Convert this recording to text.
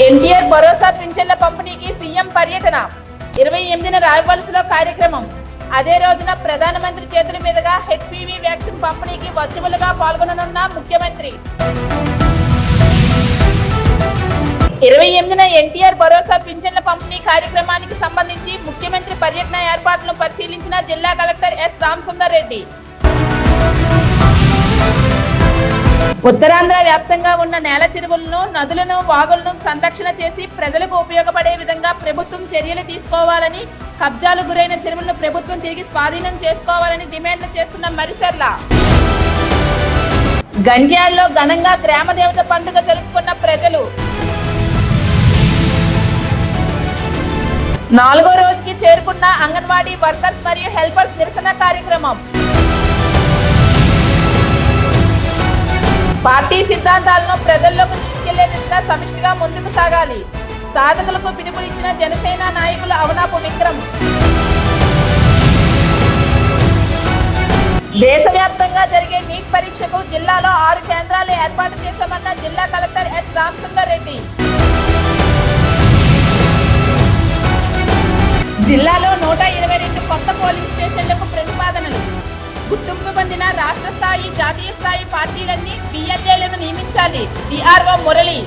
ఎన్టీఆర్ భరోసా పింఛన్ల పంపిణీకి సీఎం పర్యటన 28న రాయవలసలో కార్యక్రమం. అదే రోజున ప్రధానమంత్రి చేతుల మీదుగా హెచ్పివి వ్యాక్సిన్ పంపిణీకి వర్చువల్గా పాల్గొననున్న ముఖ్యమంత్రి. 28న ఎన్టీఆర్ భరోసా పింఛన్ల పంపిణీ కార్యక్రమానికి సంబంధించి ముఖ్యమంత్రి పర్యటన ఏర్పాట్లను పరిశీలించిన జిల్లా కలెక్టర్ ఎస్ రామసుందర్ రెడ్డి. ఉత్తరాంధ్ర వ్యాప్తంగా ఉన్న నేల చెరువులను, నదులను, వాగులను సంరక్షణ చేసి ప్రజలకు ఉపయోగపడే విధంగా ప్రభుత్వం చర్యలు తీసుకోవాలని, కబ్జాలు గురైన చెరువులను ప్రభుత్వం తిరిగి స్వాధీనం చేసుకోవాలని డిమాండ్లు చేస్తున్న మరిసర్ల. గండ్యాల్లో ఘనంగా గ్రామదేవత పండుగ జరుపుకున్న ప్రజలు. 4వ రోజుకి చేరుకున్న అంగన్వాడీ వర్కర్స్ మరియు హెల్పర్స్ నిరసన కార్యక్రమం. పార్టీ సిద్ధాంతాలను ప్రజల్లోకి తీసుకెళ్లే దిశగా సమిష్టిగా ముందుకు సాగాలి. సాధకులకు పిలుపునిచ్చిన జనసేన నాయకులు అవనాపు విక్రమ్. దేశవ్యాప్తంగా జరిగే నీట్ పరీక్షకు జిల్లాలో 6 కేంద్రాలు ఏర్పాటు చేశామన్న జిల్లా కలెక్టర్ ఎస్ రామసుందర్ రెడ్డి. జిల్లాలో 122 కొత్త పోలింగ్ స్టేషన్లకు ప్రతిపాదనలు. గుర్తింపు పొందిన రాష్ట్ర స్థాయి, జాతీయ స్థాయి పార్టీలన్నీ పిఎల్ఏలను నియమించాలి. డిఆర్ఓ మురళి.